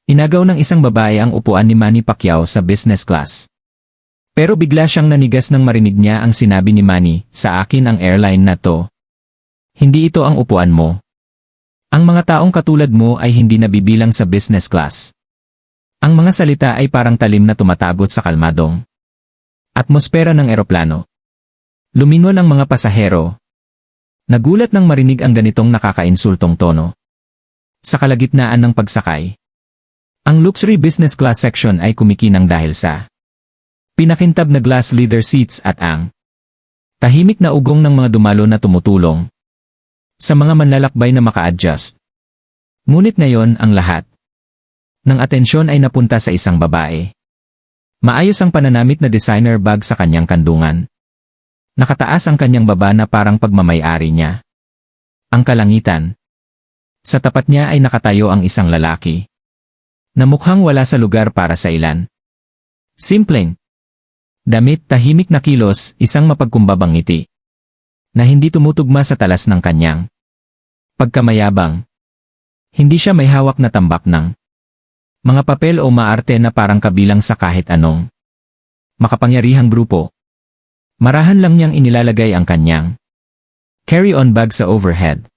Inagaw ng isang babae ang upuan ni Manny Pacquiao sa business class. Pero bigla siyang nanigas nang marinig niya ang sinabi ni Manny, "Sa akin ang airline na to. Hindi ito ang upuan mo. Ang mga taong katulad mo ay hindi nabibilang sa business class." Ang mga salita ay parang talim na tumatagos sa kalmadong atmosfera ng eroplano. Lumingon ang mga pasahero. Nagulat nang marinig ang ganitong nakakainsultong tono. Sa kalagitnaan ng pagsakay, ang luxury business class section ay kumikinang dahil sa pinakintab na glass leather seats at ang tahimik na ugong ng mga dumalo na tumutulong sa mga manlalakbay na maka-adjust. Ngunit ngayon ang lahat ng atensyon ay napunta sa isang babae. Maayos ang pananamit na designer bag sa kanyang kandungan. Nakataas ang kanyang baba na parang pagmamay-ari niya. Ang kalangitan. Sa tapat niya ay nakatayo ang isang lalaki na mukhang wala sa lugar para sa ilan. Simpleng damit, tahimik na kilos, isang mapagkumbabang ngiti na hindi tumutugma sa talas ng kanyang pagkamayabang. Hindi siya may hawak na tambak ng mga papel o maarte na parang kabilang sa kahit anong makapangyarihang grupo. Marahan lang niyang inilalagay ang kanyang carry-on bag sa overhead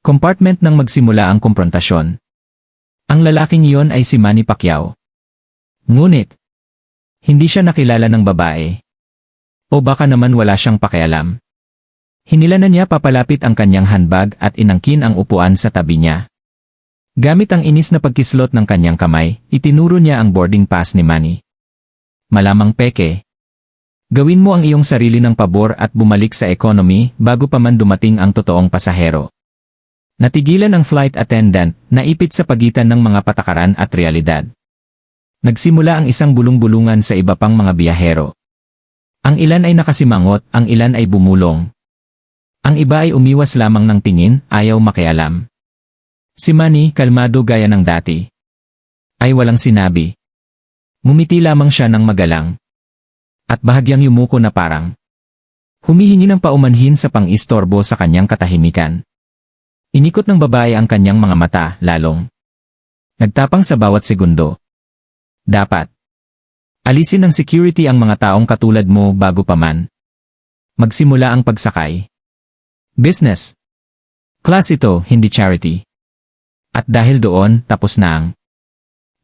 compartment nang magsimula ang komprontasyon. Ang lalaking iyon ay si Manny Pacquiao. Ngunit, hindi siya nakilala ng babae. O baka naman wala siyang pakialam. Hinilanan niya papalapit ang kanyang handbag at inangkin ang upuan sa tabi niya. Gamit ang inis na pagkislot ng kanyang kamay, itinuro niya ang boarding pass ni Manny. Malamang peke. Gawin mo ang iyong sarili ng pabor at bumalik sa economy bago pa man dumating ang totoong pasahero. Natigilan ang flight attendant, naipit sa pagitan ng mga patakaran at realidad. Nagsimula ang isang bulong-bulungan sa iba pang mga biyahero. Ang ilan ay nakasimangot, ang ilan ay bumulong. Ang iba ay umiwas lamang ng tingin, ayaw makialam. Si Manny, kalmado gaya ng dati, ay walang sinabi. Ngumiti lamang siya ng magalang. At bahagyang yumuko na parang humihingi ng paumanhin sa pang-istorbo sa kanyang katahimikan. Inikot ng babae ang kanyang mga mata, lalong nagtapang sa bawat segundo. Dapat alisin ng security ang mga taong katulad mo bago pa man magsimula ang pagsakay. Business class ito, hindi charity. At dahil doon, tapos na ang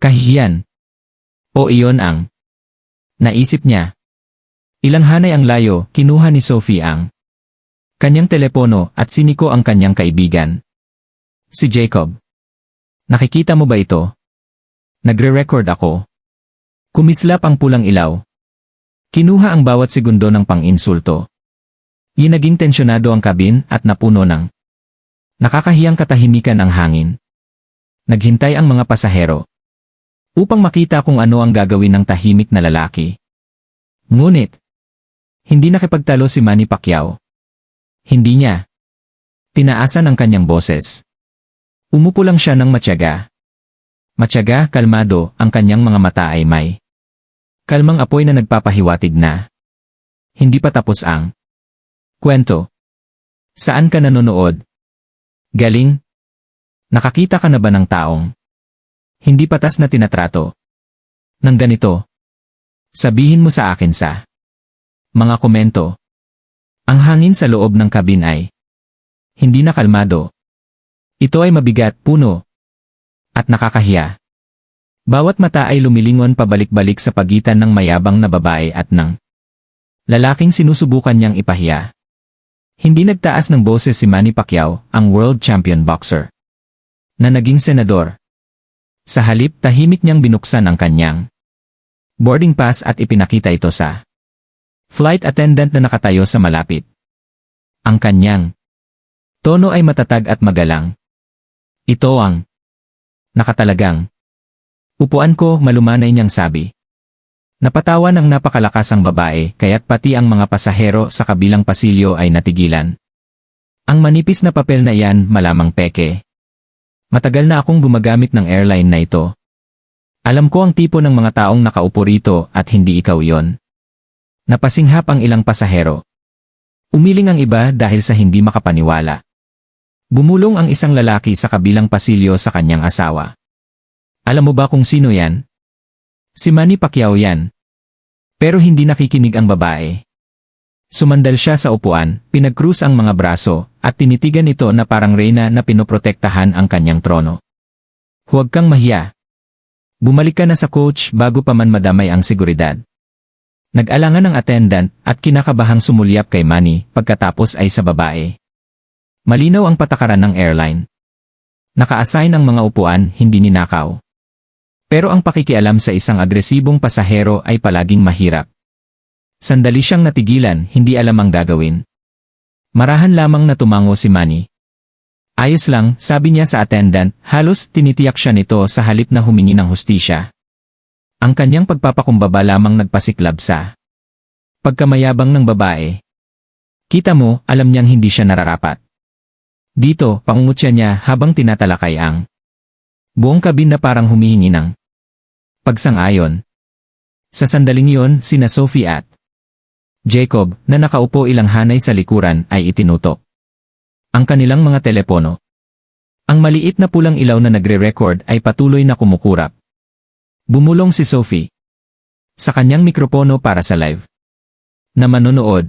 kahihiyan. O iyon ang naisip niya. Ilang hanay ang layo, kinuha ni Sophie ang kanyang telepono at siniko ang kanyang kaibigan. Si Jacob. Nakikita mo ba ito? Nagre-record ako. Kumislap ang pulang ilaw. Kinuha ang bawat segundo ng pang-insulto. Naging tensyonado ang kabin at napuno ng nakakahiyang katahimikan ang hangin. Naghintay ang mga pasahero upang makita kung ano ang gagawin ng tahimik na lalaki. Ngunit, hindi nakipagtalo si Manny Pacquiao. Hindi niya tinaasan ang kanyang boses. Umupo lang siya ng matyaga. Matyaga, kalmado, ang kanyang mga mata ay may kalmang apoy na nagpapahiwatig na hindi pa tapos ang kwento. Saan ka nanonood? Galing? Nakakita ka na ba ng taong hindi patas na tinatrato ng ganito? Sabihin mo sa akin sa mga komento. Ang hangin sa loob ng kabin ay hindi na kalmado. Ito ay mabigat, puno, at nakakahiya. Bawat mata ay lumilingon pabalik-balik sa pagitan ng mayabang na babae at ng lalaking sinusubukan niyang ipahiya. Hindi nagtaas ng boses si Manny Pacquiao, ang world champion boxer, na naging senador. Sa halip, tahimik niyang binuksan ang kanyang boarding pass at ipinakita ito sa flight attendant na nakatayo sa malapit. Ang kanyang tono ay matatag at magalang. Ito ang nakatalagang upuan ko, malumanay niyang sabi. Napatawa ng napakalakas ang babae, kaya't pati ang mga pasahero sa kabilang pasilyo ay natigilan. Ang manipis na papel na iyan, malamang peke. Matagal na akong gumagamit ng airline na ito. Alam ko ang tipo ng mga taong nakaupo rito at hindi ikaw iyon. Napasinghap ang ilang pasahero. Umiling ang iba dahil sa hindi makapaniwala. Bumulong ang isang lalaki sa kabilang pasilyo sa kanyang asawa. Alam mo ba kung sino yan? Si Manny Pacquiao yan. Pero hindi nakikinig ang babae. Sumandal siya sa upuan, pinagkrus ang mga braso, at tinitigan ito na parang reyna na pinoprotektahan ang kanyang trono. Huwag kang mahiya. Bumalik ka na sa coach bago pa man madamay ang seguridad. Nag-alangan ang attendant at kinakabahang sumulyap kay Manny pagkatapos ay sa babae. Malinaw ang patakaran ng airline. Naka-assign ang mga upuan, hindi ninakaw. Pero ang pakikialam sa isang agresibong pasahero ay palaging mahirap. Sandali siyang natigilan, hindi alam ang gagawin. Marahan lamang na tumango si Manny. Ayos lang, sabi niya sa attendant, halos tinitiyak siya nito sa halip na humingi ng hustisya. Ang kanyang pagpapakumbaba lamang nagpasiklab sa pagkamayabang ng babae. Kita mo, alam niyang hindi siya nararapat. Dito, pangungutya niya habang tinatalakay ang buong kabin na parang humihingi ng pagsang-ayon. Sa sandaling iyon, sina Sophie at Jacob, na nakaupo ilang hanay sa likuran, ay itinutok ang kanilang mga telepono. Ang maliit na pulang ilaw na nagre-record ay patuloy na kumukurap. Bumulong si Sophie sa kanyang mikropono para sa live na manonood.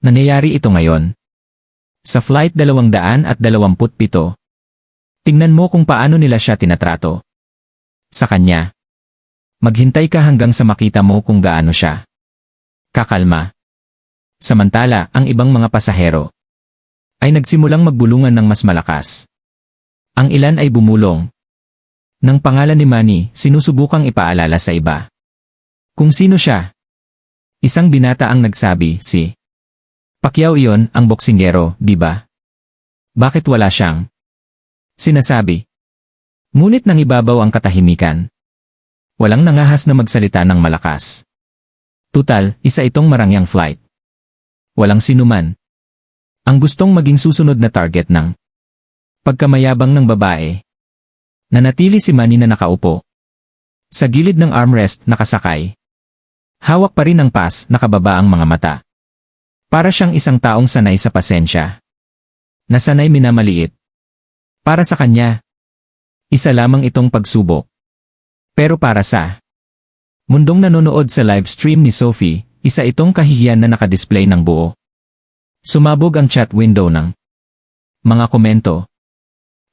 Nangyayari ito ngayon sa Flight 227. Tingnan mo kung paano nila siya tinatrato. Sa kanya. Maghintay ka hanggang sa makita mo kung gaano siya kakalma. Samantala, ang ibang mga pasahero ay nagsimulang magbulungan ng mas malakas. Ang ilan ay bumulong. Nang pangalan ni Manny, sinusubukang ipaalala sa iba kung sino siya. Isang binata ang nagsabi, si Pacquiao iyon, ang boksingero, di ba? Bakit wala siyang sinasabi? Ngunit nang ibabaw ang katahimikan. Walang nangahas na magsalita ng malakas. Tutal, isa itong marangyang flight. Walang sinuman ang gustong maging susunod na target ng pagkamayabang ng babae. Nanatili si Manny na nakaupo sa gilid ng armrest, nakasakay. Hawak pa rin ang pas, nakababa ang mga mata. Para siyang isang taong sanay sa pasensya. Nasanay minamaliit. Para sa kanya, isa lamang itong pagsubok. Pero para sa mundong nanonood sa live stream ni Sophie, isa itong kahihiyan na nakadisplay ng buo. Sumabog ang chat window ng mga komento.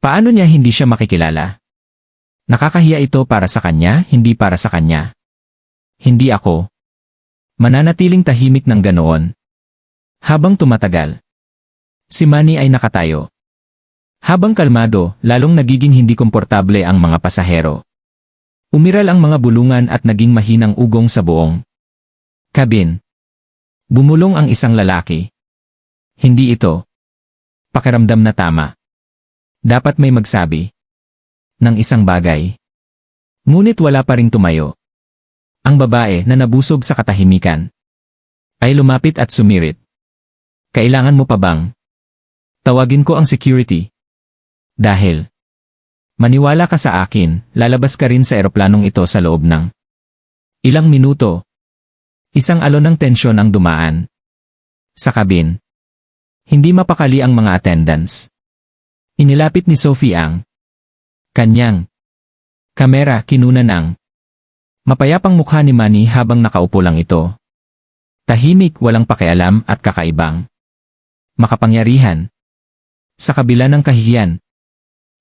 Paano niya hindi siya makikilala? Nakakahiya ito para sa kanya, hindi para sa kanya. Hindi ako. Mananatiling tahimik ng ganoon. Habang tumatagal, si Manny ay nakatayo. Habang kalmado, lalong nagiging hindi komportable ang mga pasahero. Umiral ang mga bulungan at naging mahinang ugong sa buong kabin. Bumulong ang isang lalaki. Hindi ito pakiramdam na tama. Dapat may magsabi ng isang bagay. Ngunit wala pa ring tumayo. Ang babae na nabusog sa katahimikan ay lumapit at sumirit. Kailangan mo pa bang tawagin ko ang security? Dahil maniwala ka sa akin, lalabas ka rin sa eroplanong ito sa loob ng ilang minuto. Isang alon ng tensyon ang dumaan sa kabin. Hindi mapakali ang mga attendants. Inilapit ni Sophie ang kanyang kamera, kinunan ang mapayapang mukha ni Manny habang nakaupo lang ito. Tahimik, walang pakialam at kakaibang makapangyarihan. Sa kabila ng kahihiyan,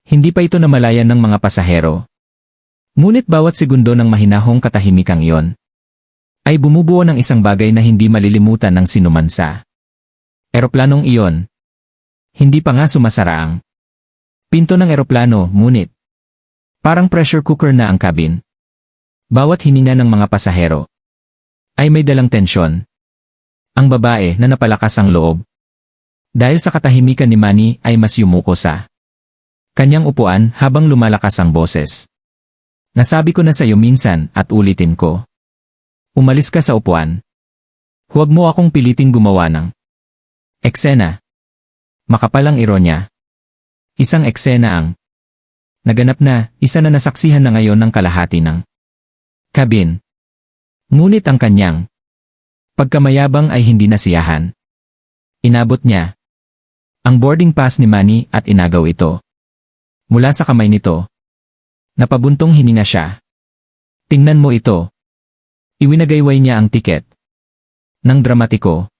hindi pa ito namalayan ng mga pasahero. Ngunit bawat segundo ng mahinahong katahimikang iyon ay bumubuo ng isang bagay na hindi malilimutan ng sinuman sa eroplanong iyon. Hindi pa nga sumasara ang pinto ng eroplano, ngunit parang pressure cooker na ang cabin. Bawat hininga ng mga pasahero ay may dalang tensyon. Ang babae na napalakas ang loob dahil sa katahimikan ni Manny ay mas yumuko sa kanyang upuan habang lumalakas ang boses. Nasabi ko na sa iyo minsan at ulitin ko. Umalis ka sa upuan. Huwag mo akong piliting gumawa ng eksena. Makapalang ironya. Isang eksena ang naganap na, isa na nasaksihan na ngayon ng kalahati ng kabin. Ngunit ang kanyang pagkamayabang ay hindi nasiyahan. Inabot niya ang boarding pass ni Manny at inagaw ito mula sa kamay nito. Napabuntong hininga siya. Tingnan mo ito. Iwinagayway niya ang tiket. Nang dramatiko.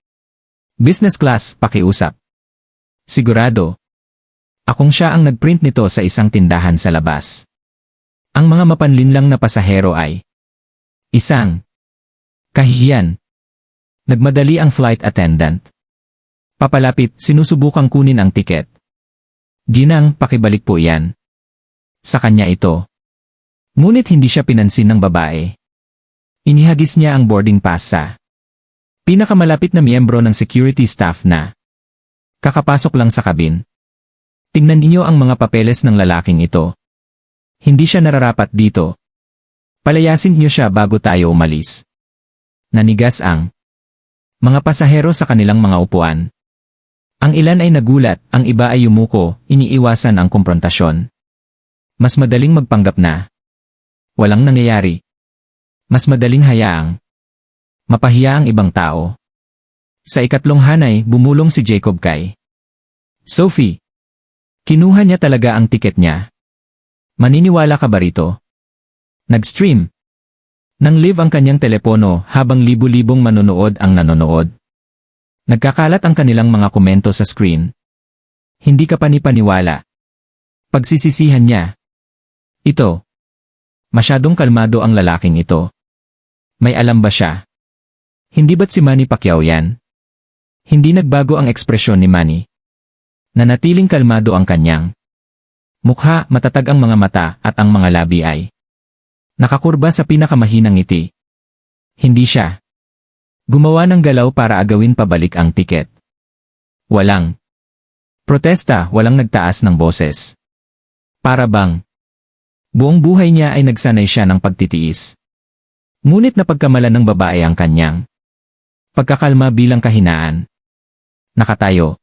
Business class, pakiusap. Sigurado. Akong siya ang nagprint nito sa isang tindahan sa labas. Ang mga mapanlinlang na pasahero ay isang kahihiyan. Nagmadali ang flight attendant. Papalapit, sinusubukang kunin ang tiket. Ginang, pakibalik po yan. Sa kanya ito. Ngunit hindi siya pinansin ng babae. Inihagis niya ang boarding pass sa pinakamalapit na miyembro ng security staff na kakapasok lang sa kabin. Tingnan ninyo ang mga papeles ng lalaking ito. Hindi siya nararapat dito. Palayasin niyo siya bago tayo umalis. Nanigas ang mga pasahero sa kanilang mga upuan. Ang ilan ay nagulat, ang iba ay yumuko, iniiwasan ang komprontasyon. Mas madaling magpanggap na walang nangyayari. Mas madaling hayaang mapahiya ang ibang tao. Sa ikatlong hanay, bumulong si Jacob kay Sophie. Kinuha niya talaga ang tiket niya. Maniniwala ka ba rito? Nag-stream nang live ang kanyang telepono habang libu-libong manonood ang nanonood. Nagkakalat ang kanilang mga komento sa screen. Hindi ka panipaniwala. Pagsisisihan niya. Ito. Masyadong kalmado ang lalaking ito. May alam ba siya? Hindi ba't si Manny Pacquiao yan? Hindi nagbago ang ekspresyon ni Manny. Nanatiling kalmado ang kanyang mukha, matatag ang mga mata at ang mga labi ay nakakurba sa pinakamahinang ngiti. Hindi siya gumawa ng galaw para agawin pabalik ang tiket. Walang protesta, walang nagtaas ng boses. Para bang buong buhay niya ay nagsanay siya ng pagtitiis. Ngunit napagkamalan ng babae ang kanyang pagkakalma bilang kahinaan. Nakatayo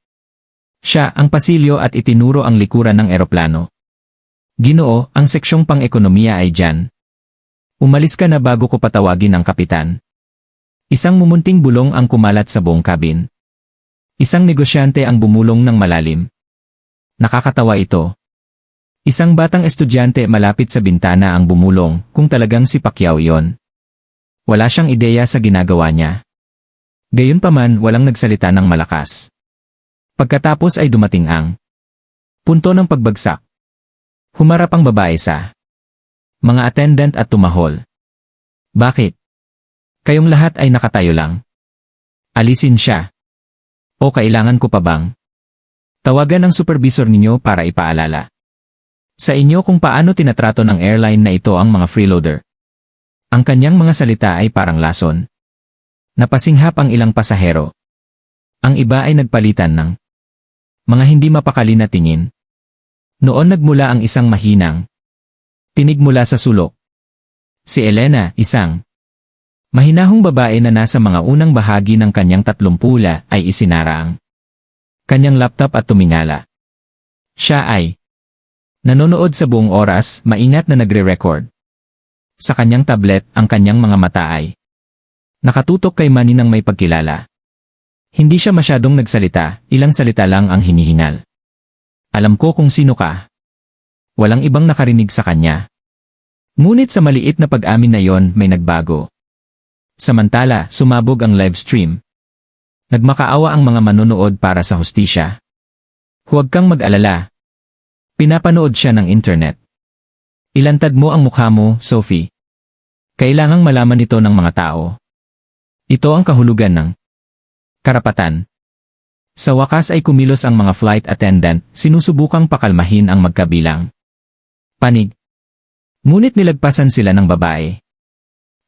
siya ang pasilyo at itinuro ang likuran ng eroplano. Ginoo, ang seksyong pang-ekonomiya ay dyan. Umalis ka na bago ko patawagin ang kapitan. Isang mumunting bulong ang kumalat sa buong kabin. Isang negosyante ang bumulong ng malalim. Nakakatawa ito. Isang batang estudyante malapit sa bintana ang bumulong, kung talagang si Pacquiao yon. Wala siyang ideya sa ginagawa niya. Gayunpaman, walang nagsalita ng malakas. Pagkatapos ay dumating ang punto ng pagbagsak. Humarap ang babae sa mga attendant at tumahol. Bakit? Kayong lahat ay nakatayo lang. Alisin siya. O kailangan ko pa bang tawagan ang supervisor ninyo para ipaalala sa inyo kung paano tinatrato ng airline na ito ang mga freeloader? Ang kanyang mga salita ay parang lason. Napasinghap ang ilang pasahero. Ang iba ay nagpalitan ng mga hindi mapakali na tingin. Noon nagmula ang isang mahinang tinig mula sa sulok. Si Elena, isang mahinahong babae na nasa mga unang bahagi ng kanyang 30 ay isinara ang kanyang laptop at tumingala. Siya ay nanonood sa buong oras, maingat na nagre-record. Sa kanyang tablet, ang kanyang mga mata ay nakatutok kay Manny nang may pagkilala. Hindi siya masyadong nagsalita, ilang salita lang ang hinihingal. Alam ko kung sino ka. Walang ibang nakarinig sa kanya. Ngunit sa maliit na pag-amin na yon may nagbago. Samantala, sumabog ang live stream. Nagmakaawa ang mga manonood para sa hustisya. Huwag kang mag-alala. Pinapanood siya ng internet. Ilantad mo ang mukha mo, Sophie. Kailangang malaman ito ng mga tao. Ito ang kahulugan ng karapatan. Sa wakas ay kumilos ang mga flight attendant, sinusubukang pakalmahin ang magkabilang panig. Ngunit nilagpasan sila ng babae.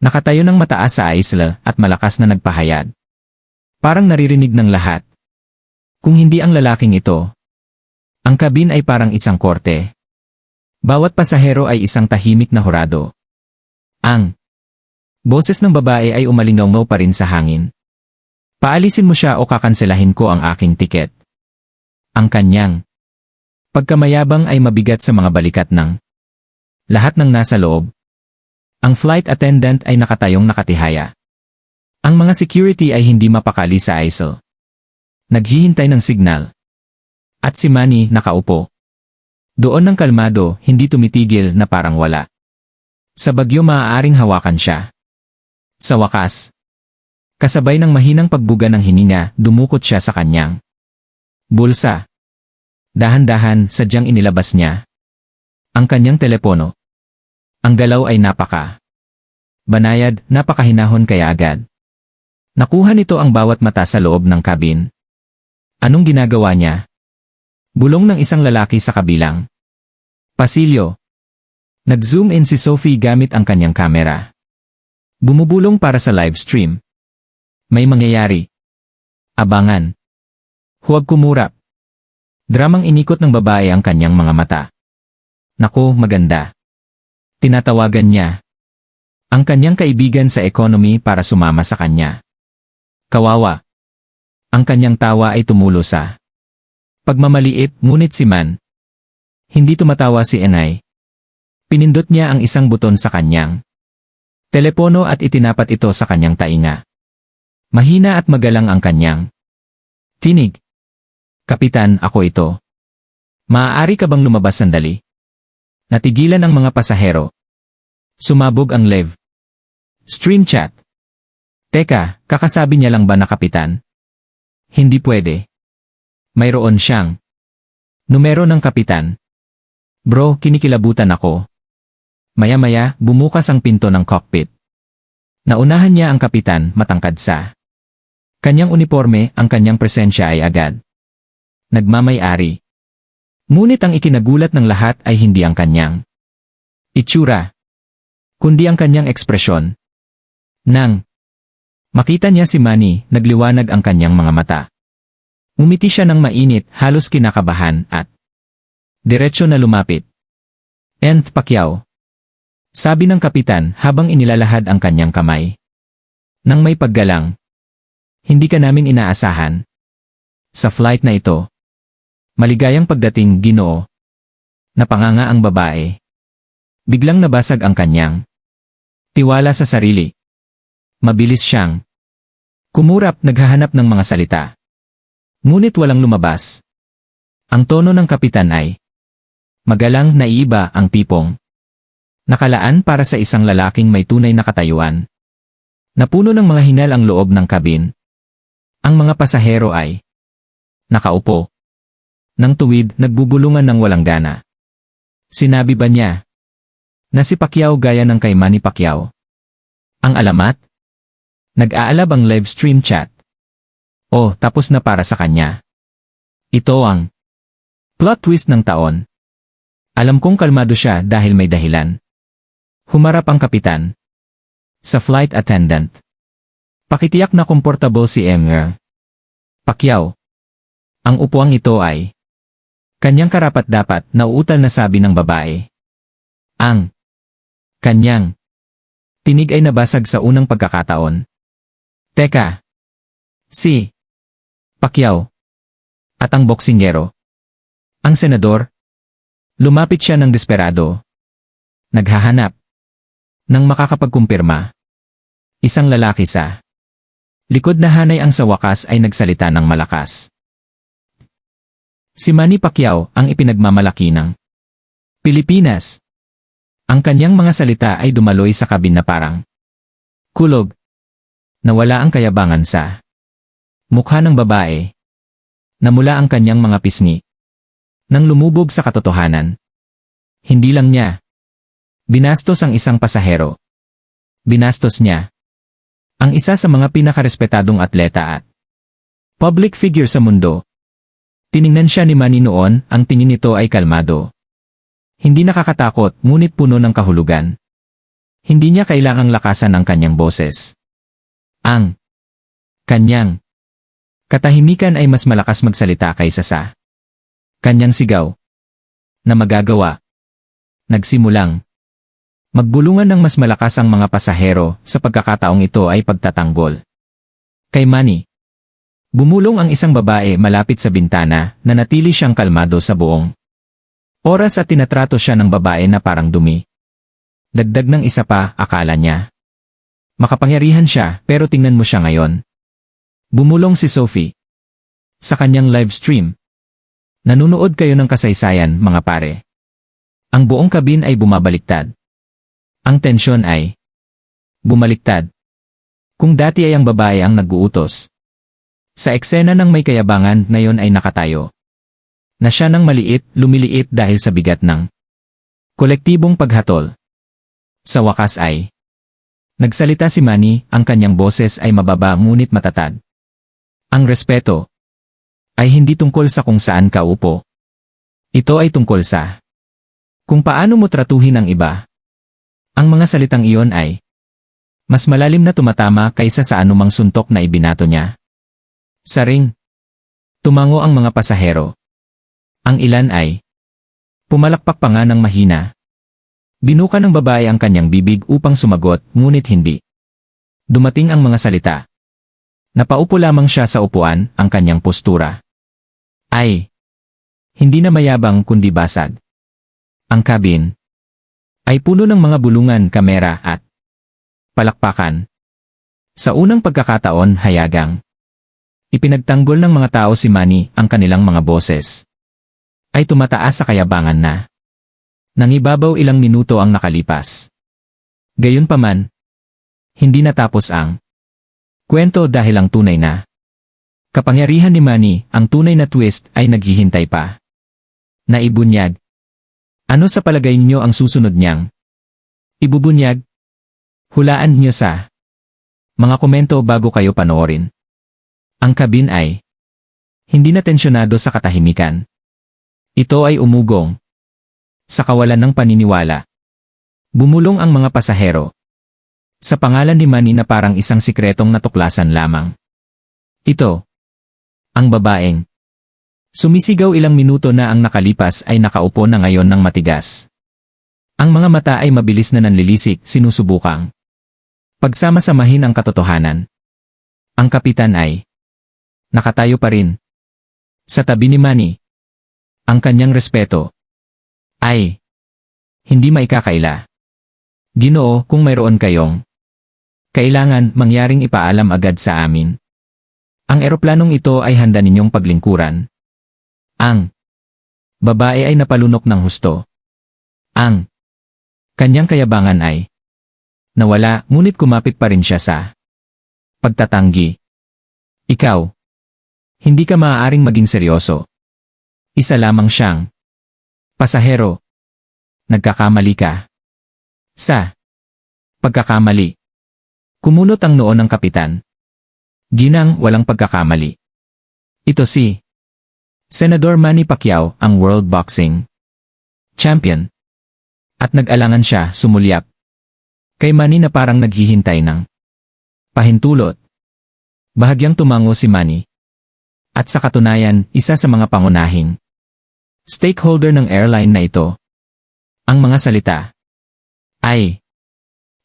Nakatayo ng mataas sa isla at malakas na nagpahayag. Parang naririnig ng lahat. Kung hindi ang lalaking ito, ang kabin ay parang isang korte. Bawat pasahero ay isang tahimik na hurado. Ang boses ng babae ay umalingaw pa rin sa hangin. Paalisin mo siya o kakanselahin ko ang aking tiket. Ang kanyang pagkamayabang ay mabigat sa mga balikat ng lahat ng nasa loob. Ang flight attendant ay nakatayong nakatihaya. Ang mga security ay hindi mapakali sa ISO. Naghihintay ng signal. At si Manny nakaupo. Doon ng kalmado, hindi tumitigil na parang wala. Sa bagyo maaaring hawakan siya. Sa wakas, kasabay ng mahinang pagbuga ng hininga, dumukot siya sa kanyang bulsa. Dahan-dahan, sadyang inilabas niya ang kanyang telepono. Ang galaw ay banayad, napakahinahon kaya agad. Nakuha nito ang bawat mata sa loob ng kabin. Anong ginagawa niya? Bulong ng isang lalaki sa kabilang pasilyo. Nag-zoom in si Sophie gamit ang kanyang kamera. Bumubulong para sa live stream. May mangyayari. Abangan. Huwag kumurap. Dramang inikot ng babae ang kanyang mga mata. Naku, maganda. Tinatawagan niya ang kanyang kaibigan sa economy para sumama sa kanya. Kawawa. Ang kanyang tawa ay tumulo sa pagmamaliit, ngunit si Man. Hindi tumatawa si Enay. Pinindot niya ang isang buton sa kanyang telepono at itinapat ito sa kanyang tainga. Mahina at magalang ang kanyang tinig. Kapitan, ako ito. Maaari ka bang lumabas sandali? Natigilan ang mga pasahero. Sumabog ang live stream chat. Teka, kakasabi niya lang ba na kapitan? Hindi pwede. Mayroon siyang numero ng kapitan. Bro, kinikilabutan ako. Maya-maya, bumukas ang pinto ng cockpit. Naunahan niya ang kapitan, matangkad sa kanyang uniforme, ang kanyang presensya ay agad nagmamay-ari. Ngunit ang ikinagulat ng lahat ay hindi ang kanyang itsura, kundi ang kanyang ekspresyon. Nang makita niya si Manny, nagliwanag ang kanyang mga mata. Umiti siya ng mainit, halos kinakabahan at diretso na lumapit. "And Pacquiao," sabi ng kapitan habang inilalahad ang kanyang kamay. Nang may paggalang, "Hindi ka namin inaasahan sa flight na ito." "Maligayang pagdating, Ginoo." Napanganga ang babae. Biglang nabasag ang kanyang tiwala sa sarili. Mabilis siyang kumurap, naghahanap ng mga salita. Ngunit walang lumabas. Ang tono ng kapitan ay magalang, naiiba, ang tipong nakalaan para sa isang lalaking may tunay na katayuan. Napuno ng mga hinal ang loob ng kabin. Ang mga pasahero ay nakaupo nang tuwid, nagbubulungan ng walang gana. Sinabi ba niya na si Pacquiao gaya ng kay Manny Pacquiao? Ang alamat? Nag-aalab ang live stream chat. Oh, tapos na para sa kanya. Ito ang plot twist ng taon. Alam kong kalmado siya dahil may dahilan. Humarap ang kapitan sa flight attendant. Pakitiyak na komportable si Mr. Pacquiao. Ang upuang ito ay kanyang karapat-dapat, nauutal na sabi ng babae. Ang kanyang tinig ay nabasag sa unang pagkakataon. Teka, si Pacquiao at ang boksingero, ang senador? Lumapit siya ng desperado. Naghahanap ng makakapagkumpirma. Isang lalaki sa likod na hanay ang sa wakas ay nagsalita ng malakas. Si Manny Pacquiao ang ipinagmamalaki ng Pilipinas. Ang kanyang mga salita ay dumaloy sa kabin na parang kulog. Nawala ang kayabangan sa mukha ng babae. Namula ang kanyang mga pisngi. Nang lumubog sa katotohanan. Hindi lang niya binastos ang isang pasahero. Binastos niya ang isa sa mga pinakarespetadong atleta at public figure sa mundo. Tiningnan siya ni Manny noon, ang tingin nito ay kalmado. Hindi nakakatakot, ngunit puno ng kahulugan. Hindi niya kailangang lakasan ang kanyang boses. Ang kanyang katahimikan ay mas malakas magsalita kaysa sa kanyang sigaw na magagawa. Nagsimulang magbulungan ng mas malakas ang mga pasahero, sa pagkakataong ito ay pagtatanggol. Kay Manny, bumulong ang isang babae malapit sa bintana, na natili siyang kalmado sa buong oras at tinatrato siya ng babae na parang dumi. Dagdag ng isa pa, akala niya makapangyarihan siya, pero tingnan mo siya ngayon. Bumulong si Sophie sa kanyang live stream. Nanunood kayo ng kasaysayan, mga pare. Ang buong kabin ay bumabaliktad. Ang tensyon ay bumaliktad. Kung dati ay ang babae ang nag-uutos. Sa eksena ng may kayabangan, ngayon ay nakatayo. Na siya ng maliit, lumiliit dahil sa bigat ng kolektibong paghatol. Sa wakas ay nagsalita si Manny, ang kanyang boses ay mababa ngunit matatag. Ang respeto ay hindi tungkol sa kung saan ka upo. Ito ay tungkol sa kung paano mo tratuhin ang iba. Ang mga salitang iyon ay mas malalim na tumatama kaysa sa anumang suntok na ibinato niya. Sa ring, tumango ang mga pasahero. Ang ilan ay pumalakpak pa nga ng mahina. Binuka ng babae ang kanyang bibig upang sumagot, ngunit hindi. Dumating ang mga salita. Napaupo lamang siya sa upuan, ang kanyang postura ay hindi na mayabang kundi basag. Ang kabin ay puno ng mga bulungan, kamera at palakpakan. Sa unang pagkakataon, hayagang ipinagtanggol ng mga tao si Manny, ang kanilang mga boses ay tumataas sa kayabangan na nangibabaw. Ilang minuto ang nakalipas. Gayunpaman, hindi natapos ang kwento dahil ang tunay na kapangyarihan ni Manny, ang tunay na twist, ay naghihintay pa. Naibunyag. Ano sa palagay niyo ang susunod niyang ibubunyag? Hulaan niyo sa mga komento bago kayo panoorin. Ang kabin ay hindi na tensyonado sa katahimikan. Ito ay umugong sa kawalan ng paniniwala. Bumulong ang mga pasahero sa pangalan ni Manny na parang isang sikretong natuklasan lamang. Ito, ang babaeng sumisigaw. Ilang minuto na ang nakalipas ay nakaupo na ngayon ng matigas. Ang mga mata ay mabilis na nanlilisik, sinusubukang pagsama-samahin ang katotohanan. Ang kapitan ay nakatayo pa rin sa tabi ni Manny. Ang kanyang respeto ay hindi maikakaila. Ginoo, kung mayroon kayong kailangan, mangyaring ipaalam agad sa amin. Ang eroplanong ito ay handa ninyong paglingkuran. Ang babae ay napalunok ng husto. Ang kanyang kayabangan ay nawala, ngunit kumapit pa rin siya sa pagtatanggi. Ikaw, hindi ka maaaring maging seryoso. Isa lamang siyang pasahero. Nagkakamali ka. Sa pagkakamali. Kumunot ang noo ng kapitan. Ginang, walang pagkakamali. Ito si Senador Manny Pacquiao, ang World Boxing Champion. At nag-alangan siya, sumulyap kay Manny na parang naghihintay ng pahintulot. Bahagyang tumango si Manny. At sa katunayan, isa sa mga pangunahing stakeholder ng airline na ito. Ang mga salita ay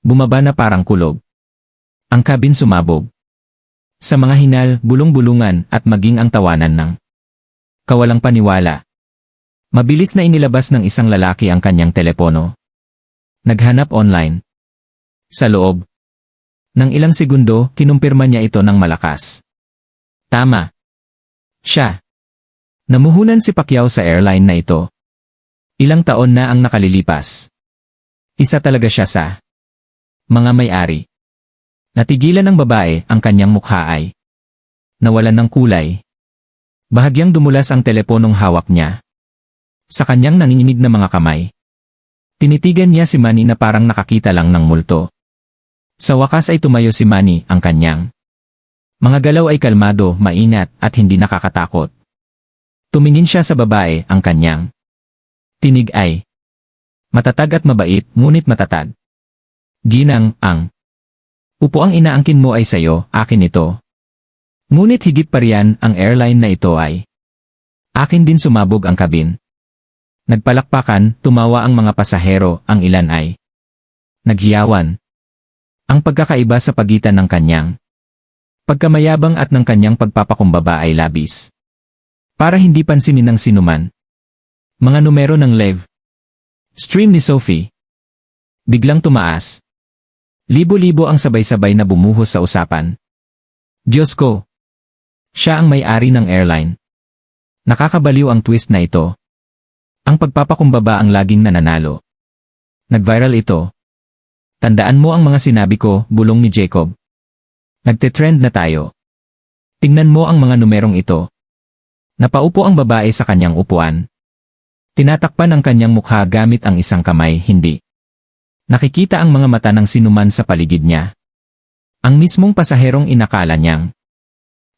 bumaba na parang kulog. Ang kabin sumabog. Sa mga hinal, bulong-bulungan at maging ang tawanan ng kawalang paniwala. Mabilis na inilabas ng isang lalaki ang kanyang telepono. Naghanap online. Sa loob ng ilang segundo, kinumpirma niya ito ng malakas. Tama. Siya. Namuhunan si Pacquiao sa airline na ito. Ilang taon na ang nakalilipas. Isa talaga siya sa mga may-ari. Natigilan ng babae, ang kanyang mukha ay nawalan ng kulay. Bahagyang dumulas ang teleponong hawak niya. Sa kanyang nanginginig na mga kamay, tinitigan niya si Manny na parang nakakita lang ng multo. Sa wakas ay tumayo si Manny, ang kanyang mga galaw ay kalmado, maingat at hindi nakakatakot. Tumingin siya sa babae, ang kanyang tinig ay matatag at mabait, ngunit matatag. Ginang, ang upo ang inaangkin mo ay sayo, akin ito. Ngunit higit pa riyan, ang airline na ito ay akin din. Sumabog ang kabin. Nagpalakpakan, tumawa ang mga pasahero, ang ilan ay naghiyawan. Ang pagkakaiba sa pagitan ng kanyang pagkamayabang at ng kanyang pagpapakumbaba ay labis. Para hindi pansinin ng sinuman. Mga numero ng live stream ni Sophie biglang tumaas. Libo-libo ang sabay-sabay na bumuhos sa usapan. Diyos ko! Siya ang may-ari ng airline. Nakakabaliw ang twist na ito. Ang pagpapakumbaba ang laging nananalo. Nag-viral ito. Tandaan mo ang mga sinabi ko, bulong ni Jacob. Nagte-trend na tayo. Tingnan mo ang mga numerong ito. Napaupo ang babae sa kanyang upuan. Tinatakpan ang kanyang mukha gamit ang isang kamay, hindi. Nakikita ang mga mata ng sinuman sa paligid niya. Ang mismong pasaherong inakala niyang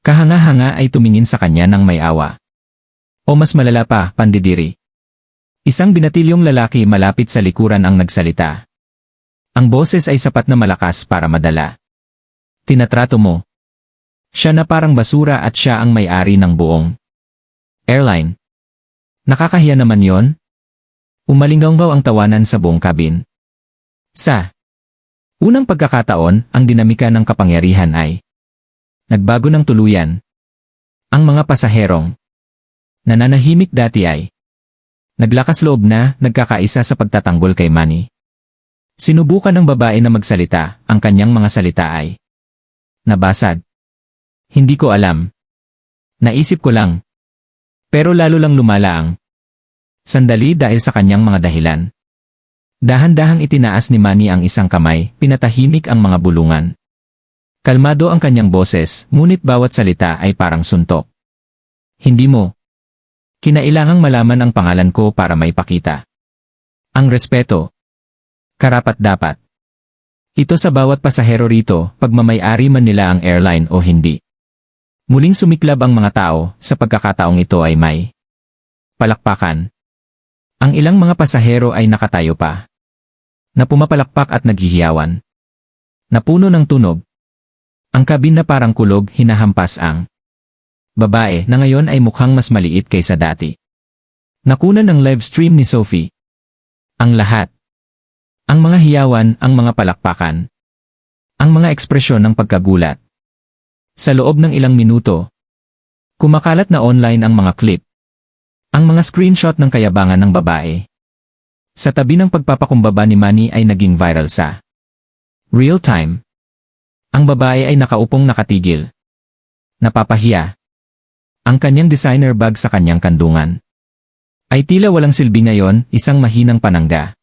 kahanga-hanga ay tumingin sa kanya ng may awa. O mas malala pa, pandidiri. Isang binatilyong lalaki malapit sa likuran ang nagsalita. Ang boses ay sapat na malakas para madala. Tinatrato mo. Siya na parang basura at siya ang may-ari ng buong airline. Nakakahiya naman yon. Umalinggaw ang tawanan sa buong cabin. Sa unang pagkakataon, ang dinamika ng kapangyarihan ay nagbago ng tuluyan. Ang mga pasaherong nananahimik dati ay naglakas loob na, nagkakaisa sa pagtatanggol kay Manny. Sinubukan ng babae na magsalita, ang kanyang mga salita ay nabasag. Hindi ko alam. Naisip ko lang. Pero lalo lang lumala ang sandali dahil sa kanyang mga dahilan. Dahan-dahang itinaas ni Manny ang isang kamay, pinatahimik ang mga bulungan. Kalmado ang kanyang boses, ngunit bawat salita ay parang suntok. Hindi mo kinailangang malaman ang pangalan ko para maipakita ang respeto. Karapat-dapat. Ito sa bawat pasahero rito, pagmamay-ari man nila ang airline o hindi. Muling sumiklab ang mga tao, sa pagkakataong ito ay may palakpakan. Ang ilang mga pasahero ay nakatayo pa. Napumapalakpak at naghihiyawan. Napuno ng tunog. Ang kabin na parang kulog, hinahampas ang babae na ngayon ay mukhang mas maliit kaysa dati. Nakunan ng live stream ni Sophie. Ang lahat. Ang mga hiyawan, ang mga palakpakan. Ang mga ekspresyon ng pagkagulat. Sa loob ng ilang minuto, kumakalat na online ang mga clip. Ang mga screenshot ng kayabangan ng babae. Sa tabi ng pagpapakumbaba ni Manny ay naging viral sa real time. Ang babae ay nakaupong nakatigil. Napapahiya. Ang kanyang designer bag sa kanyang kandungan ay tila walang silbi ngayon, isang mahinang panangga.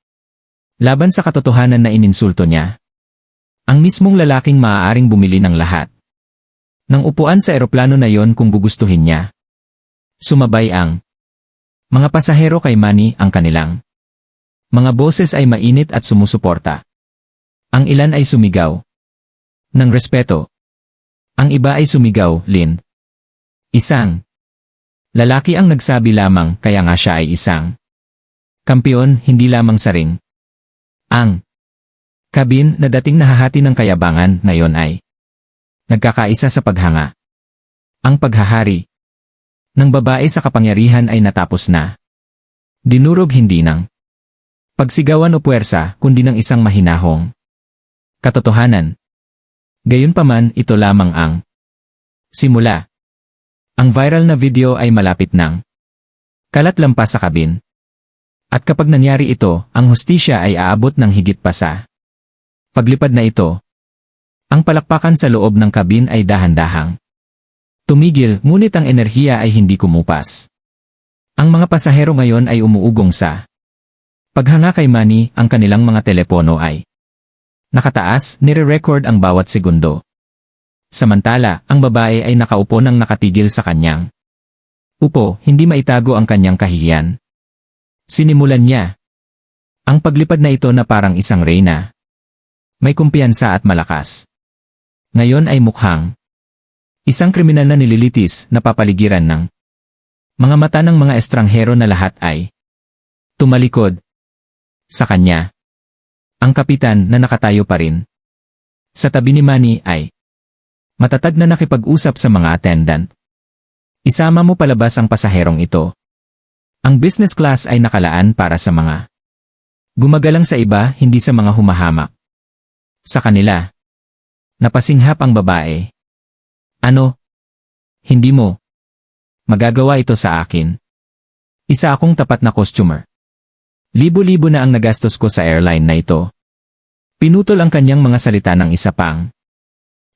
Laban sa katotohanan na ininsulto niya. Ang mismong lalaking maaaring bumili ng lahat ng upuan sa eroplano na yon kung gugustuhin niya. Sumabay ang mga pasahero kay Manny, ang kanilang mga boses ay mainit at sumusuporta. Ang ilan ay sumigaw ng respeto. Ang iba ay sumigaw, Lynn. Isang lalaki ang nagsabi lamang, kaya nga siya ay isang kampiyon, hindi lamang sa ring. Ang kabin na dating nahahati ng kayabangan ngayon ay nagkakaisa sa paghanga. Ang paghahari ng babae sa kapangyarihan ay natapos na. Dinurog hindi ng pagsigawan o puwersa, kundi ng isang mahinahong katotohanan. Gayunpaman, ito lamang ang simula. Ang viral na video ay malapit ng kalat lampas sa kabin. At kapag nangyari ito, ang hustisya ay aabot ng higit pa sa paglipad na ito. Ang palakpakan sa loob ng kabin ay dahan-dahang tumigil, ngunit ang enerhiya ay hindi kumupas. Ang mga pasahero ngayon ay umuugong sa paghanga kay Manny, ang kanilang mga telepono ay nakataas, nire-record ang bawat segundo. Samantala, ang babae ay nakaupo nang nakatigil sa kanyang upo, hindi maitago ang kanyang kahihiyan. Sinimulan niya ang paglipad na ito na parang isang reyna. May kumpiyansa at malakas. Ngayon ay mukhang isang kriminal na nililitis na papaligiran ng mga mata ng mga estranghero na lahat ay tumalikod sa kanya. Ang kapitan na nakatayo pa rin sa tabi ni Manny ay matatag na nakipag-usap sa mga attendant. Isama mo palabas ang pasaherong ito. Ang business class ay nakalaan para sa mga gumagalang sa iba, hindi sa mga humahamak sa kanila. Napasinghap ang babae. Ano? Hindi mo magagawa ito sa akin. Isa akong tapat na customer. Libo-libo na ang nagastos ko sa airline na ito. Pinutol ang kanyang mga salita ng isa pang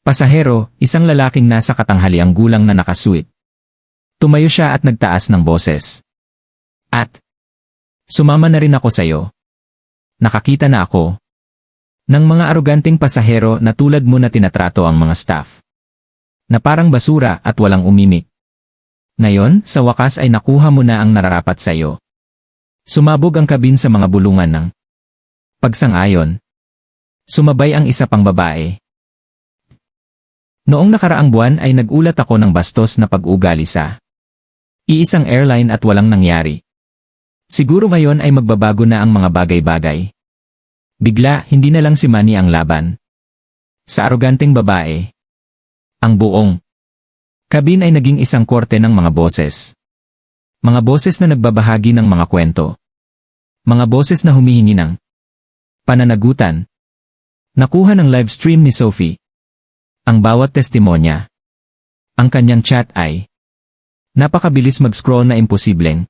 pasahero, isang lalaking nasa katanghaliang gulang na nakasuit. Tumayo siya at nagtaas ng boses. At, sumama na rin ako sa'yo. Nakakita na ako ng mga aroganteng pasahero na tulad mo na tinatrato ang mga staff. Na parang basura at walang umimik. Ngayon, sa wakas ay nakuha mo na ang nararapat sa'yo. Sumabog ang kabin sa mga bulungan ng pagsang-ayon. Sumabay ang isa pang babae. Noong nakaraang buwan ay nagulat ako ng bastos na pag-ugali sa iisang airline at walang nangyari. Siguro ngayon ay magbabago na ang mga bagay-bagay. Bigla, hindi na lang si Manny ang laban. Sa aroganteng babae. Ang buong kabin ay naging isang korte ng mga boses. Mga boses na nagbabahagi ng mga kwento. Mga boses na humihingi ng pananagutan. Nakuha ng live stream ni Sophie. Ang bawat testimonya. Ang kanyang chat ay napakabilis mag-scroll na imposibleng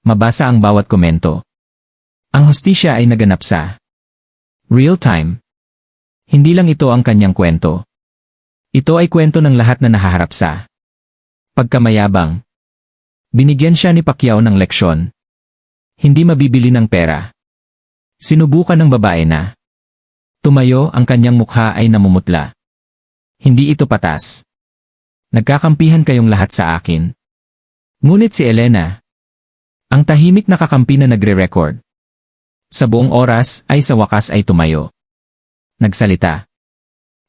mabasa ang bawat komento. Ang hustisya ay naganap sa real time. Hindi lang ito ang kanyang kwento. Ito ay kwento ng lahat na nahaharap sa pagkamayabang. Binigyan siya ni Pacquiao ng leksyon. Hindi mabibili ng pera. Sinubukan ng babae na tumayo, ang kanyang mukha ay namumutla. Hindi ito patas. Nagkakampihan kayong lahat sa akin. Ngunit si Elena, ang tahimik na kakampi na nagre-record. Sa buong oras ay sa wakas ay tumayo. Nagsalita.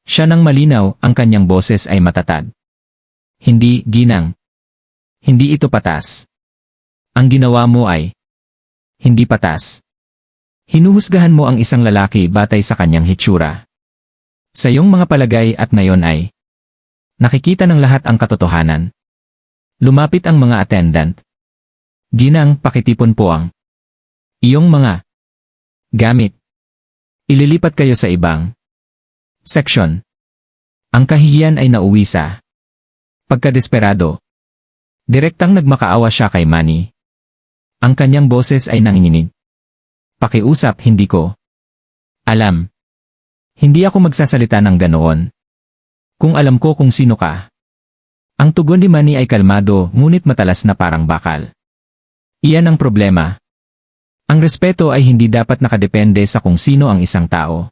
Siya nang malinaw, ang kanyang boses ay matatag. Hindi, ginang. Hindi ito patas. Ang ginawa mo ay hindi patas. Hinuhusgahan mo ang isang lalaki batay sa kanyang hitsura. Sa iyong mga palagay at ngayon ay nakikita ng lahat ang katotohanan. Lumapit ang mga attendant. Ginang, pakitipon po ang iyong mga gamit. Ililipat kayo sa ibang section. Ang kahihiyan ay nauwi sa pagkadesperado. Direktang nagmakaawa siya kay Manny. Ang kanyang boses ay nanginginig. Pakiusap, hindi ko alam. Hindi ako magsasalita ng ganoon. Kung alam ko kung sino ka. Ang tugon ni Manny ay kalmado, ngunit matalas na parang bakal. Iyan ang problema. Ang respeto ay hindi dapat nakadepende sa kung sino ang isang tao.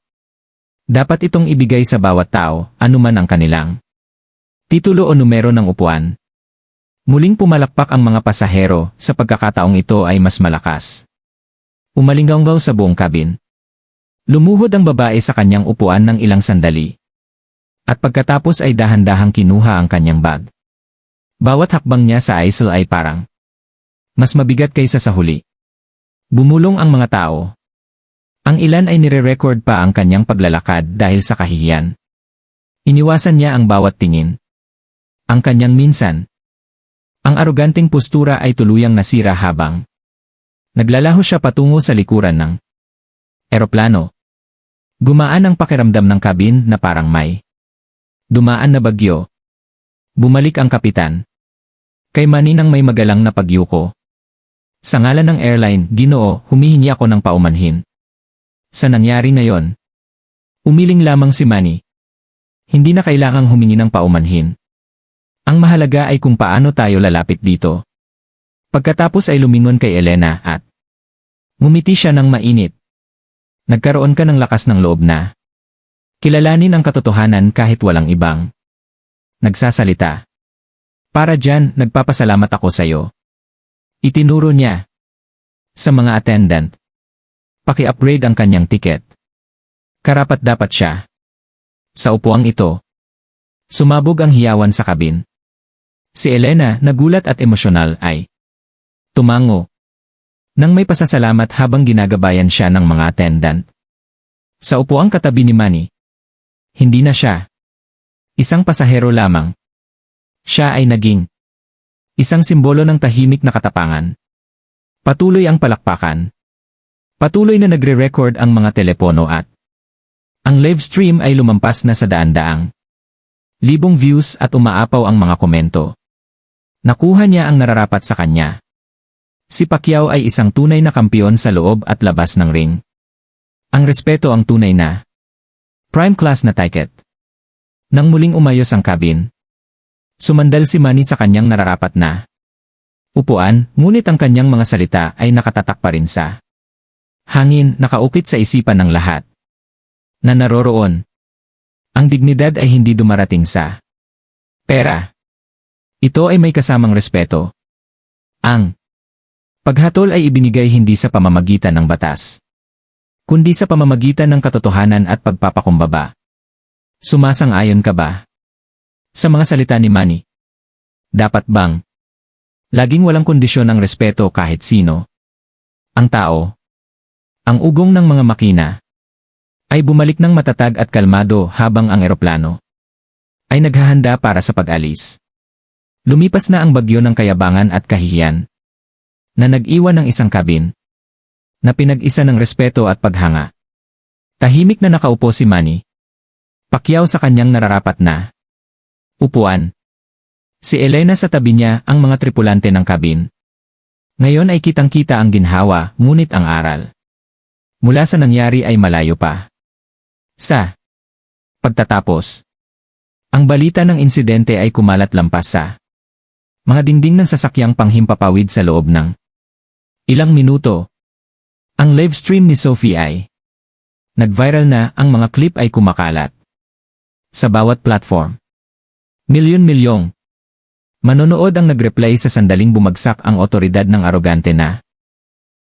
Dapat itong ibigay sa bawat tao, anuman ang kanilang titulo o numero ng upuan. Muling pumalakpak ang mga pasahero, sa pagkakataong ito ay mas malakas. Umalinggaw sa buong kabin. Lumuhod ang babae sa kanyang upuan ng ilang sandali. At pagkatapos ay dahan-dahang kinuha ang kanyang bag. Bawat hakbang niya sa aisle ay parang mas mabigat kaysa sa huli. Bumulong ang mga tao. Ang ilan ay nire-record pa ang kanyang paglalakad dahil sa kahihiyan. Iniwasan niya ang bawat tingin. Ang kanyang minsan. Ang aroganteng postura ay tuluyang nasira habang naglalaho siya patungo sa likuran ng eroplano. Gumaan ang pakiramdam ng kabin na parang may dumaan na bagyo. Bumalik ang kapitan. Kay Manny nang may magalang na pagyuko. Sa ngalan ng airline, Ginoo, humihingi ako ng paumanhin. Sa nangyari na yon, umiling lamang si Manny. Hindi na kailangang humingi ng paumanhin. Ang mahalaga ay kung paano tayo lalapit dito. Pagkatapos ay lumingon kay Elena at ngumiti siya ng mainit. Nagkaroon ka ng lakas ng loob na kilalanin ang katotohanan kahit walang ibang nagsasalita. Para dyan, nagpapasalamat ako sa'yo. Itinuro niya sa mga attendant. Paki-upgrade ang kanyang ticket. Karapat-dapat siya. Sa upuang ito, sumabog ang hiyawan sa kabin. Si Elena, nagulat at emosyonal, ay tumango. Nang may pasasalamat habang ginagabayan siya ng mga attendant. Sa upuang katabi ni Manny, hindi na siya isang pasahero lamang. Siya ay naging isang simbolo ng tahimik na katapangan. Patuloy ang palakpakan. Patuloy na nagre-record ang mga telepono at ang live stream ay lumampas na sa daan-daang libong views at umaapaw ang mga komento. Nakuha niya ang nararapat sa kanya. Si Pacquiao ay isang tunay na kampiyon sa loob at labas ng ring. Ang respeto ang tunay na prime class na ticket. Nang muling umayos ang kabin, Sumandal si Manny sa kanyang nararapat na upuan, ngunit ang kanyang mga salita ay nakatatak pa rin sa hangin, nakaukit sa isipan ng lahat na naroroon. Ang dignidad ay hindi dumarating sa pera. Ito ay may kasamang respeto. Ang paghatol ay ibinigay hindi sa pamamagitan ng batas, kundi sa pamamagitan ng katotohanan at pagpapakumbaba. Sumasang-ayon ka ba sa mga salita ni Manny? Dapat bang laging walang kondisyon ng respeto kahit sino? Ang tao, ang ugong ng mga makina, ay bumalik ng matatag at kalmado habang ang eroplano ay naghahanda para sa pag-alis. Lumipas na ang bagyo ng kayabangan at kahihiyan na nag-iwan ng isang kabin na pinag-isa ng respeto at paghanga. Tahimik na nakaupo si Manny Pacquiao sa kanyang nararapat na upuan. Si Elena sa tabi niya, ang mga tripulante ng kabin. Ngayon ay kitang-kita ang ginhawa, ngunit ang aral mula sa nangyari ay malayo pa. Sa pagtatapos, ang balita ng insidente ay kumalat lampas sa mga dingding ng sasakyang panghimpapawid sa loob ng ilang minuto. Ang live stream ni Sophie ay nag-viral na, ang mga clip ay kumakalat sa bawat platform. Milyon-milyong manonood ang nag-reply sa sandaling bumagsak ang otoridad ng arogante na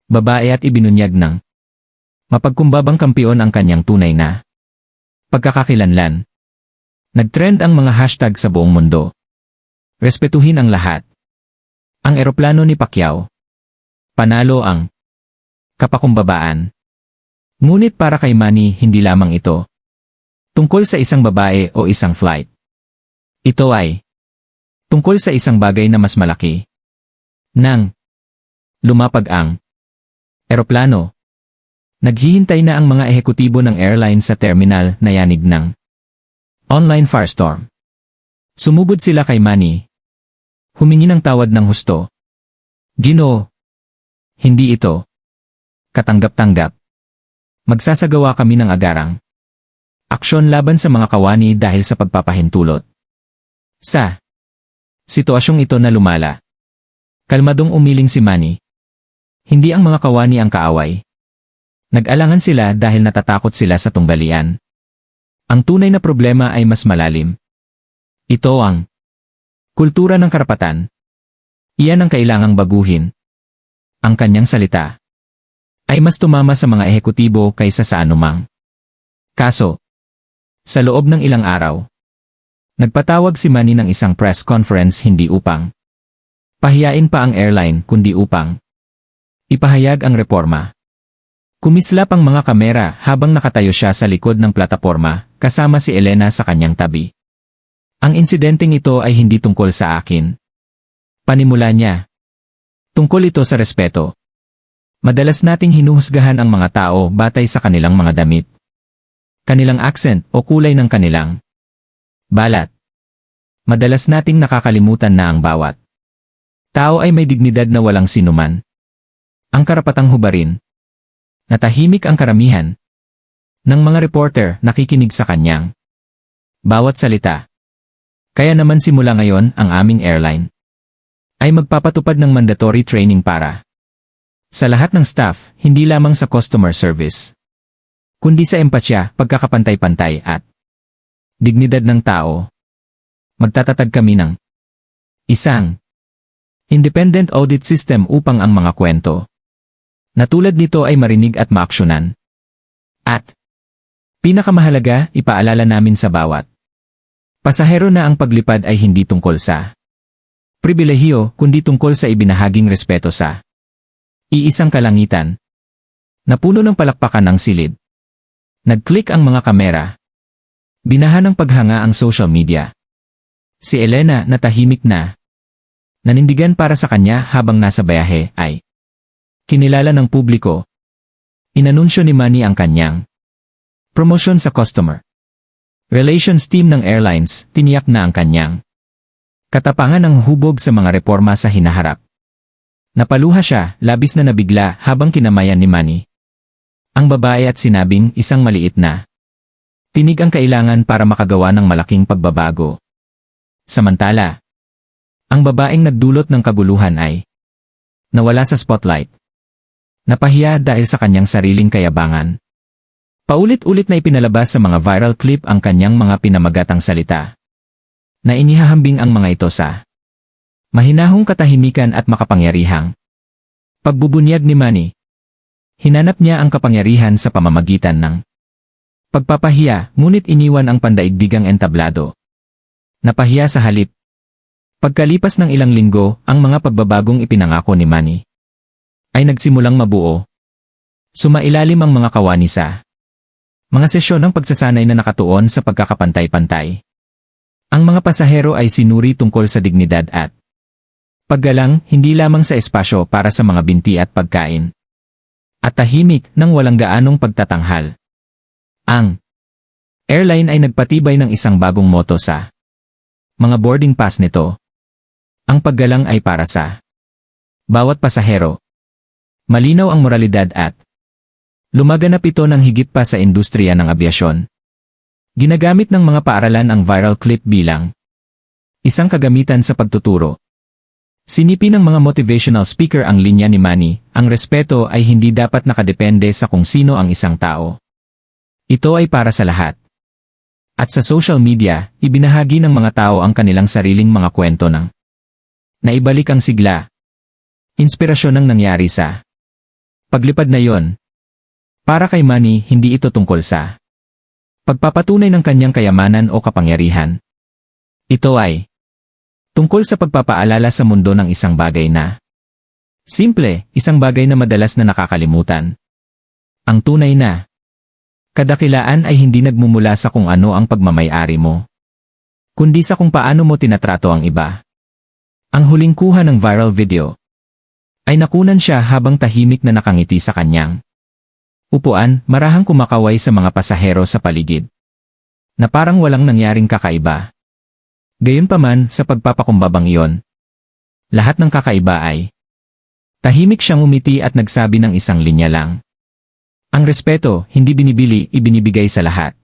babae at ibinunyag ng mapagkumbabang kampiyon ang kanyang tunay na pagkakakilanlan. Nag-trend ang mga hashtag sa buong mundo. Respetuhin ang lahat. Ang eroplano ni Pacquiao. Panalo ang kapakumbabaan. Ngunit para kay Manny, hindi lamang ito tungkol sa isang babae o isang flight. Ito ay tungkol sa isang bagay na mas malaki. Nang lumapag ang eroplano, naghihintay na ang mga ehekutibo ng airline sa terminal na yanig ng online firestorm. Sumubod sila kay Manny. Humingi ng tawad ng husto. Ginoo, hindi ito katanggap-tanggap. Magsasagawa kami ng agarang aksyon laban sa mga kawani dahil sa pagpapahintulot. Sa sitwasyong ito na lumala, kalmadong umiling si Manny. Hindi ang mga kawani ang kaaway. Nag-alangan sila dahil natatakot sila sa tunggalian. Ang tunay na problema ay mas malalim. Ito ang kultura ng karapatan. Iyan ang kailangang baguhin. Ang kanyang salita ay mas tumama sa mga ehekutibo kaysa sa anumang kaso. Sa loob ng ilang araw, nagpatawag si Manny ng isang press conference hindi upang pahiyain pa ang airline kundi upang ipahayag ang reforma. Kumislap ang mga kamera habang nakatayo siya sa likod ng plataporma, kasama si Elena sa kanyang tabi. Ang insidenteng ito ay hindi tungkol sa akin. Panimula niya. Tungkol ito sa respeto. Madalas nating hinuhusgahan ang mga tao batay sa kanilang mga damit, kanilang accent o kulay ng kanilang balat. Madalas nating nakakalimutan na ang bawat tao ay may dignidad na walang sinuman ang karapatang hubarin. Natahimik ang karamihan ng mga reporter, nakikinig sa kanyang bawat salita. Kaya naman simula ngayon, ang aming airline ay magpapatupad ng mandatory training para sa lahat ng staff, hindi lamang sa customer service, kundi sa empatya, pagkakapantay-pantay at dignidad ng tao. Magtatatag kami ng isang independent audit system upang ang mga kwento na tulad nito ay marinig at maaksyonan. At pinakamahalaga, ipaalala namin sa bawat pasahero na ang paglipad ay hindi tungkol sa pribilehiyo, kundi tungkol sa ibinahaging respeto sa iisang kalangitan na puno ng palakpakan ng silid. Nag-click ang mga kamera. Binaha ng paghanga ang social media. Si Elena, na tahimik na nanindigan para sa kanya habang nasa bayahe, ay kinilala ng publiko. Inanunsyo ni Manny ang kanyang promosyon sa customer relations team ng airlines. Tiniyak na ang kanyang katapangan ng hubog sa mga reforma sa hinaharap. Napaluha siya, labis na nabigla habang kinamayan ni Manny ang babae at sinabing isang maliit na tinig ang kailangan para makagawa ng malaking pagbabago. Samantala, Ang babaeng nagdulot ng kaguluhan ay nawala sa spotlight. Napahiya dahil sa kanyang sariling kayabangan. Paulit-ulit na ipinalabas sa mga viral clip ang kanyang mga pinamagatang salita. Na inihahambing ang mga ito sa mahinahong katahimikan at makapangyarihang pagbubunyag ni Manny. Hinanap niya ang kapangyarihan sa pamamagitan ng pagpapahiya, ngunit iniwan ang pandaigdigang entablado. Napahiya sa halip. Pagkalipas ng ilang linggo, ang mga pagbabagong ipinangako ni Manny ay nagsimulang mabuo. Sumailalim ang mga kawani sa mga sesyon ng pagsasanay na nakatuon sa pagkakapantay-pantay. Ang mga pasahero ay sinuri tungkol sa dignidad at paggalang, hindi lamang sa espasyo para sa mga binti at pagkain. At tahimik nang walang gaanong pagtatanghal. Ang airline ay nagpatibay ng isang bagong motto sa mga boarding pass nito. Ang paggalang ay para sa bawat pasahero. Malinaw ang moralidad at lumaganap ito ng higit pa sa industriya ng abyasyon. Ginagamit ng mga paaralan ang viral clip bilang isang kagamitan sa pagtuturo. Sinipi ng mga motivational speaker ang linya ni Manny, ang respeto ay hindi dapat nakadepende sa kung sino ang isang tao. Ito ay para sa lahat. At sa social media, ibinahagi ng mga tao ang kanilang sariling mga kwento ng naibalik ang sigla. Inspirasyon ang nangyari sa paglipad na yon. Para kay Manny, hindi ito tungkol sa pagpapatunay ng kanyang kayamanan o kapangyarihan. Ito ay tungkol sa pagpapaalala sa mundo ng isang bagay na simple, isang bagay na madalas na nakakalimutan. Ang tunay na kadakilaan ay hindi nagmumula sa kung ano ang pagmamay-ari mo, kundi sa kung paano mo tinatrato ang iba. Ang huling kuha ng viral video ay nakunan siya habang tahimik na nakangiti sa kanyang upuan, marahang kumakaway sa mga pasahero sa paligid, na parang walang nangyaring kakaiba. Gayunpaman, sa pagpapakumbabang iyon, lahat ng kakaiba ay tahimik siyang umiti at nagsabi ng isang linya lang. Ang respeto, hindi binibili, ibinibigay sa lahat.